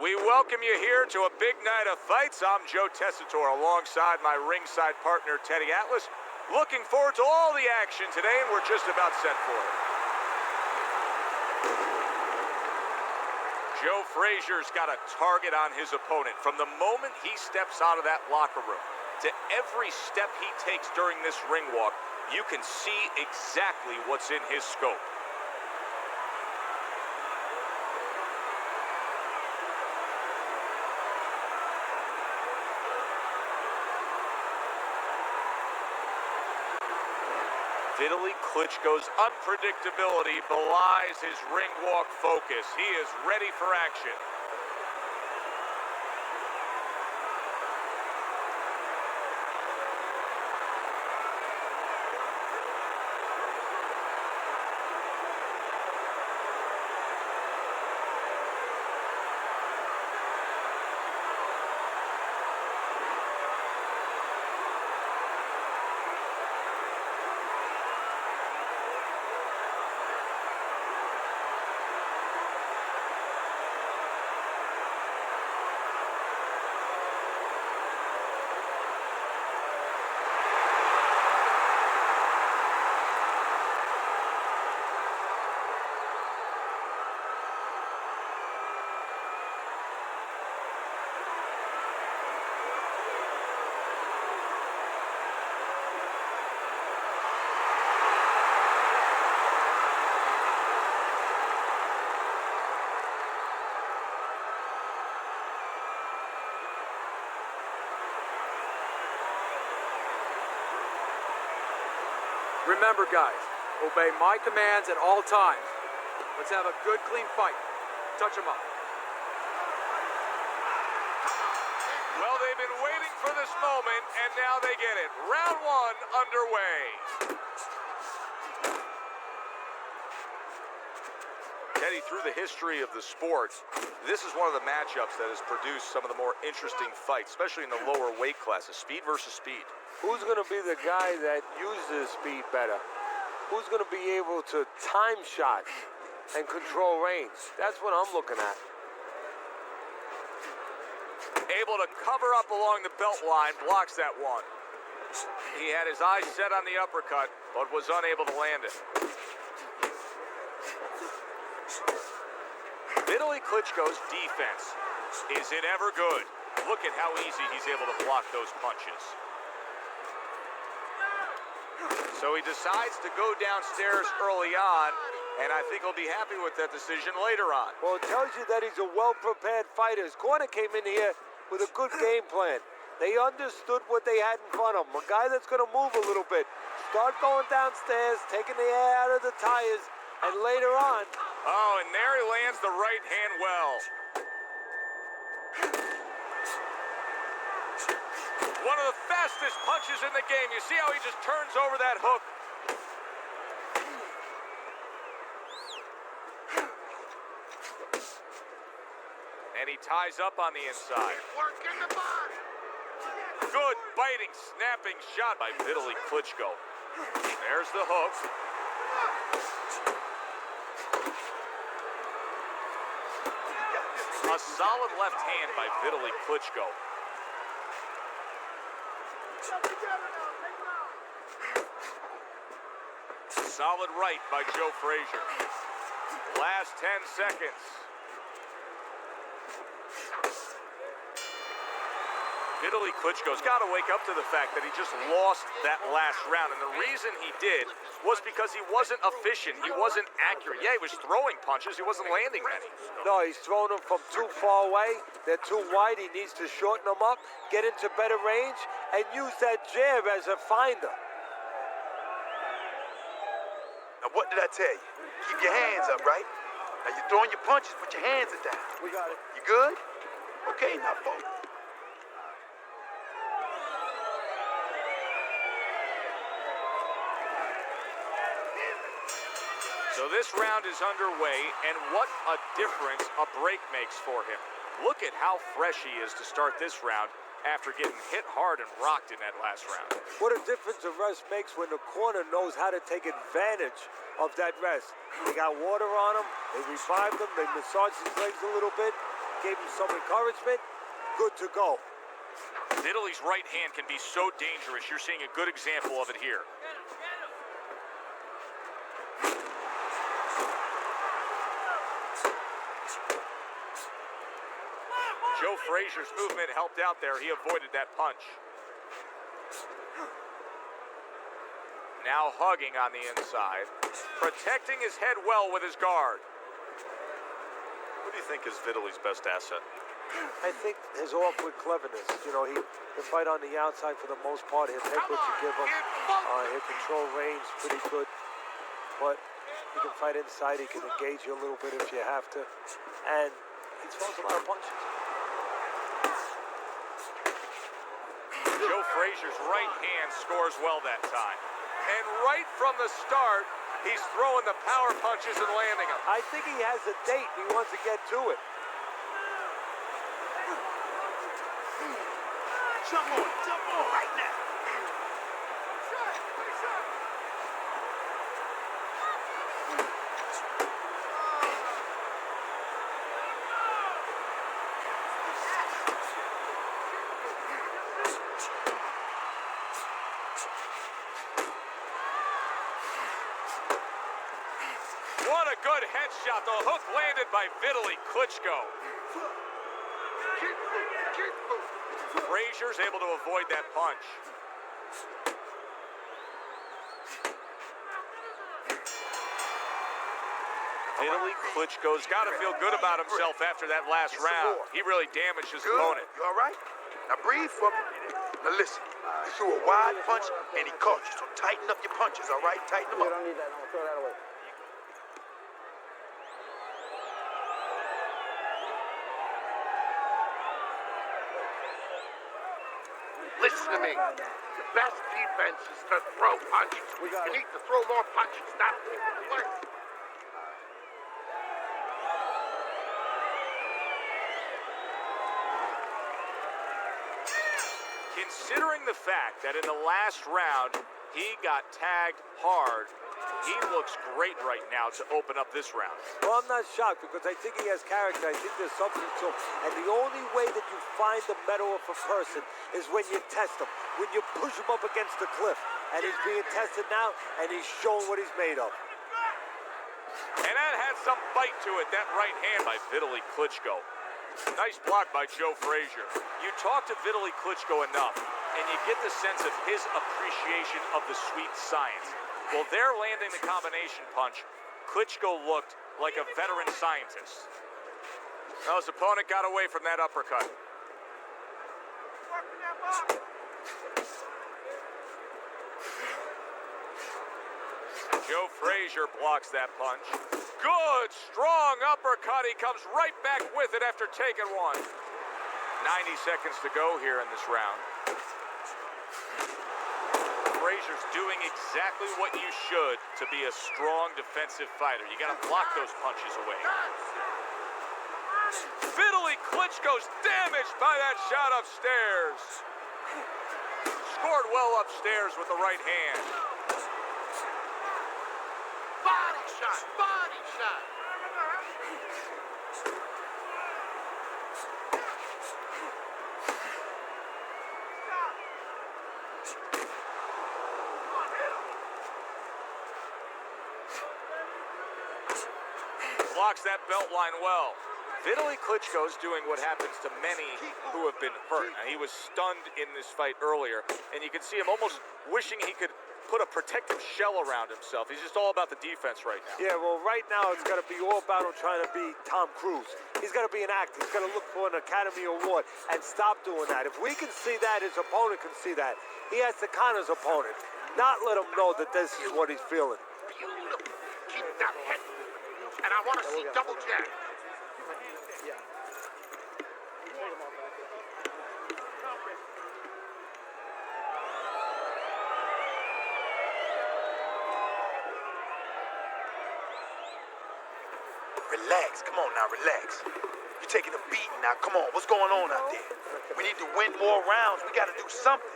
We welcome you here to a big night of fights. I'm Joe Tessitore alongside my ringside partner, Teddy Atlas. Looking forward to all the action today, and we're just about set for it. Joe Frazier's got a target on his opponent from the moment he steps out of that locker room to every step he takes during this ring walk. You can see exactly what's in his scope. Vitaly Klitschko's unpredictability belies his ring walk focus. He is ready for action. Remember, guys, obey my commands at all times. Let's have a good, clean fight. Touch him up. Well, they've been waiting for this moment, and now they get it. Round one underway. Teddy, through the history of the sport, this is one of the matchups that has produced some of the more interesting fights, especially in the lower weight classes, speed versus speed. Who's going to be the guy that uses speed better? Who's going to be able to time shots and control range? That's what I'm looking at. Able to cover up along the belt line, blocks that one. He had his eyes set on the uppercut, but was unable to land it. Vitaly Klitschko's defense. Is it ever good? Look at how easy he's able to block those punches. So he decides to go downstairs early on, and I think he'll be happy with that decision later on. Well, it tells you that he's a well-prepared fighter. His corner came in here with a good game plan. They understood what they had in front of him. A guy that's going to move a little bit. Start going downstairs, taking the air out of the tires, and later on... Oh, and there he lands the right hand well. One of the fastest punches in the game. You see how he just turns over that hook? And he ties up on the inside. Working the body. Good biting, snapping shot by Vitaly Klitschko. There's the hook. A solid left hand by Vitaly Klitschko. Solid right by Joe Frazier. Last 10 seconds. Vitaly Klitschko's got to wake up to the fact that he just lost that last round. And the reason he did was because he wasn't efficient. He wasn't accurate. Yeah, he was throwing punches. He wasn't landing many. No, he's throwing them from too far away. They're too wide. He needs to shorten them up, get into better range, and use that jab as a finder. Now, what did I tell you? Keep your hands up, right? Now, you're throwing your punches, but your hands are down. We got it. You good? Okay, now focus. So this round is underway, and what a difference a break makes for him. Look at how fresh he is to start this round after getting hit hard and rocked in that last round. What a difference a rest makes when the corner knows how to take advantage of that rest. They got water on him, they revived him, they massaged his legs a little bit, gave him some encouragement. Good to go. Italy's right hand can be so dangerous. You're seeing a good example of it here. Joe Frazier's movement helped out there. He avoided that punch. Now hugging on the inside, protecting his head well with his guard. What do you think is Vitaly's best asset? I think his awkward cleverness. You know, he'll fight on the outside for the most part. He'll take what you give him. He'll control range pretty good. But he can fight inside. He can engage you a little bit if you have to. And he throws a lot of punches. Joe Frazier's right hand scores well that time. And right from the start, he's throwing the power punches and landing them. I think he has a date. He wants to get to it. Jump on right now. What a good headshot. The hook landed by Vitaly Klitschko. Frazier's able to avoid that punch. Vitaly Klitschko's got to feel good about himself after that last round. He really damaged his opponent. You all right? Now breathe for me. Now listen, you threw a wide punch and he caught you, so tighten up your punches, all right? Tighten them up. don't need that. No, throw that away. Listen to me. The best defense is to throw punches. You need to throw more punches, not work. Considering the fact that in the last round he got tagged hard, he looks great right now to open up this round. Well, I'm not shocked because I think he has character. I think there's something to him. And the only way that you find the mettle of a person is when you test him, when you push him up against the cliff. And he's being tested now, and he's showing what he's made of. And that had some bite to it, that right hand by Vitaly Klitschko. Nice block by Joe Frazier. You talk to Vitaly Klitschko enough, and you get the sense of his appreciation of the sweet science. Well, they're landing the combination punch. Klitschko looked like a veteran scientist. Now his opponent got away from that uppercut. Joe Frazier blocks that punch. Good, strong uppercut. He comes right back with it after taking one. 90 seconds to go here in this round. Frazier's doing exactly what you should to be a strong defensive fighter. You got to block those punches away. Vitaly Klitschko's damaged by that shot upstairs. Scored well upstairs with the right hand. Body shot, body shot. Blocks that belt line well. Vitaly Klitschko's doing what happens to many who have been hurt. Now, he was stunned in this fight earlier, and you can see him almost wishing he could put a protective shell around himself. He's just all about the defense right now. Yeah, well, right now it's got to be all about him trying to be Tom Cruise. He's got to be an actor. He's got to look for an Academy Award and stop doing that. If we can see that, his opponent can see that. He has to con his opponent, not let him know that this is what he's feeling. Beautiful. Keep that head. And I want to see double jab. Relax. Come on now, relax. You're taking a beating now. Come on, what's going on out there? We need to win more rounds. We got to do something.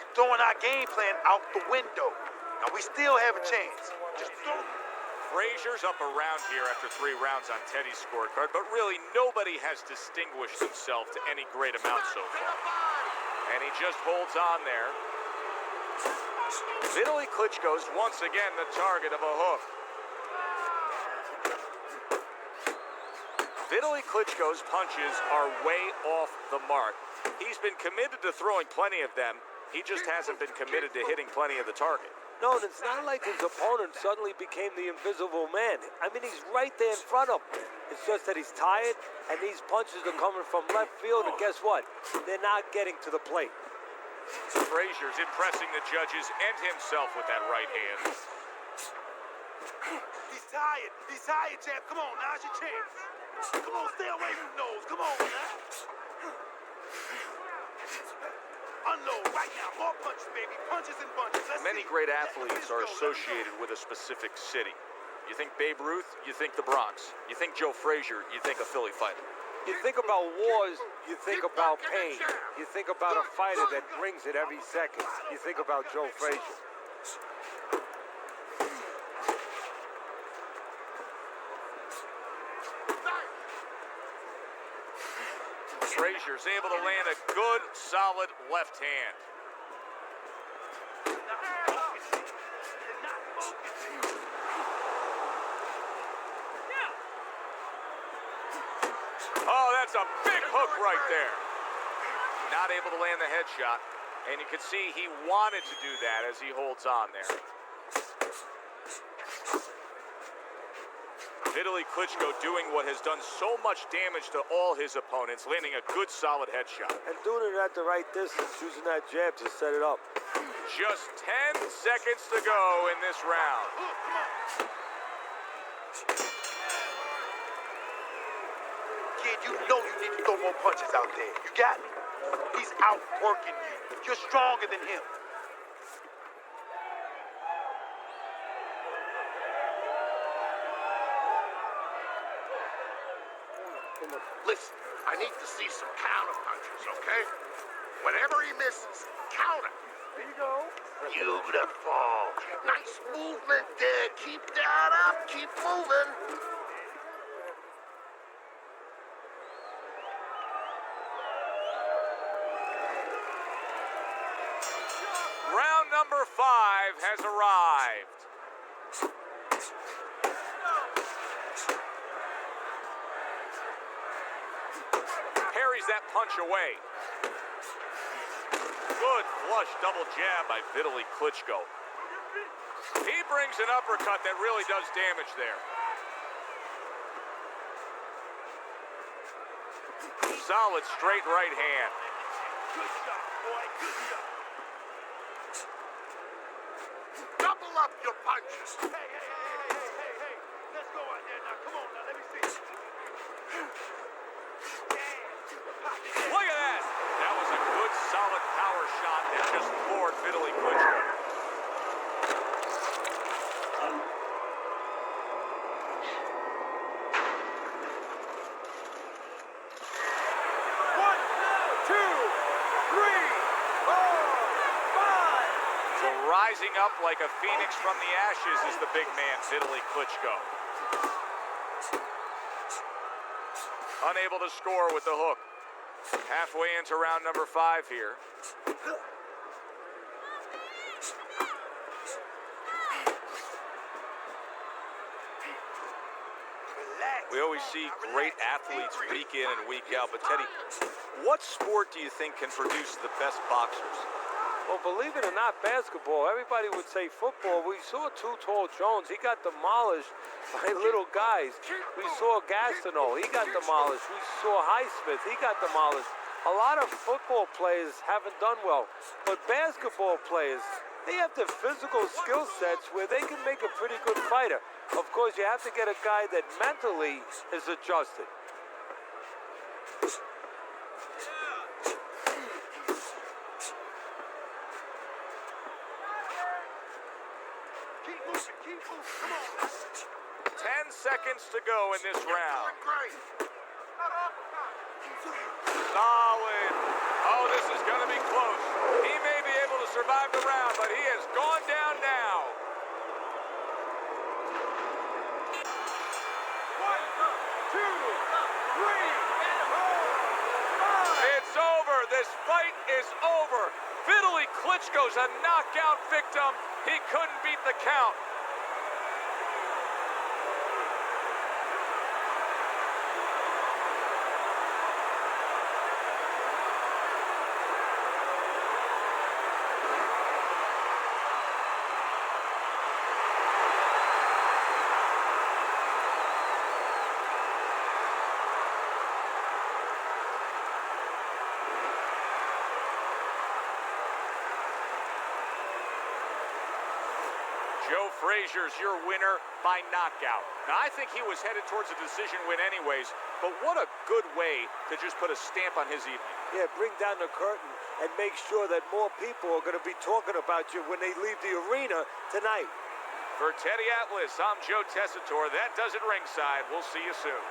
You're throwing our game plan out the window. Now, we still have a chance. Just throw. Frazier's up around here after 3 rounds on Teddy's scorecard, but really nobody has distinguished himself to any great amount so far. And he just holds on there. Vitaly Klitschko's once again the target of a hook. Vitaly Klitschko's punches are way off the mark. He's been committed to throwing plenty of them. He just hasn't been committed to hitting plenty of the target. No, it's not like his opponent suddenly became the invisible man. I mean, he's right there in front of him. It's just that he's tired, and these punches are coming from left field, and guess what? They're not getting to the plate. Frazier's impressing the judges and himself with that right hand. He's tired. He's tired, champ. Come on, now's your chance. Come on, stay away from those. Come on, man. Unload right now. More punches, baby. Punches and bunches. Many great athletes are associated with a specific city. You think Babe Ruth, you think the Bronx. You think Joe Frazier, you think a Philly fighter. You think about wars, you think about pain. You think about a fighter that brings it every second. You think about Joe Frazier. Frazier's able to land a good, solid left hand. Oh, that's a big hook right there. Not able to land the headshot. And you can see he wanted to do that as he holds on there. Vitaly Klitschko doing what has done so much damage to all his opponents, landing a good solid headshot. And doing it at the right distance, using that jab to set it up. Just 10 seconds to go in this round. Kid, you know you need to throw more punches out there. You got me? He's outworking you. You're stronger than him. Listen, I need to see some counter punches, okay? Whenever he misses, counter. There you go. Beautiful. Nice movement there. Keep that up. Keep moving. Round number 5 has arrived. Parries that punch away. Good flush double jab by Vitaly Klitschko. He brings an uppercut that really does damage there. Solid straight right hand. Good shot, boy. Good shot. Double up your punches. Hey. Let's go out there now. Come on now. Let me see. Look at that! That was a good, solid power shot that just floored Vitaly Klitschko. One, two, three, four, five. So rising up like a phoenix from the ashes is the big man, Vitaly Klitschko. Unable to score with the hook. Halfway into round number 5 here. We always see great athletes week in and week out, but Teddy, what sport do you think can produce the best boxers? Well, believe it or not, basketball, everybody would say football. We saw Too Tall Jones. He got demolished by little guys. We saw Gastineau. He got demolished. We saw Highsmith. He got demolished. A lot of football players haven't done well. But basketball players, they have the physical skill sets where they can make a pretty good fighter. Of course, you have to get a guy that mentally is adjusted. Keep moving. Come on. 10 seconds to go in this round. Doing great. Solid. Oh, this is going to be close. He may be able to survive the round, but he has gone down now. this fight is over. Vitaly Klitschko's a knockout victim. He couldn't beat the count. Joe Frazier's your winner by knockout. Now, I think he was headed towards a decision win anyways, but what a good way to just put a stamp on his evening. Yeah, bring down the curtain and make sure that more people are going to be talking about you when they leave the arena tonight. For Teddy Atlas, I'm Joe Tessitore. That does it ringside. We'll see you soon.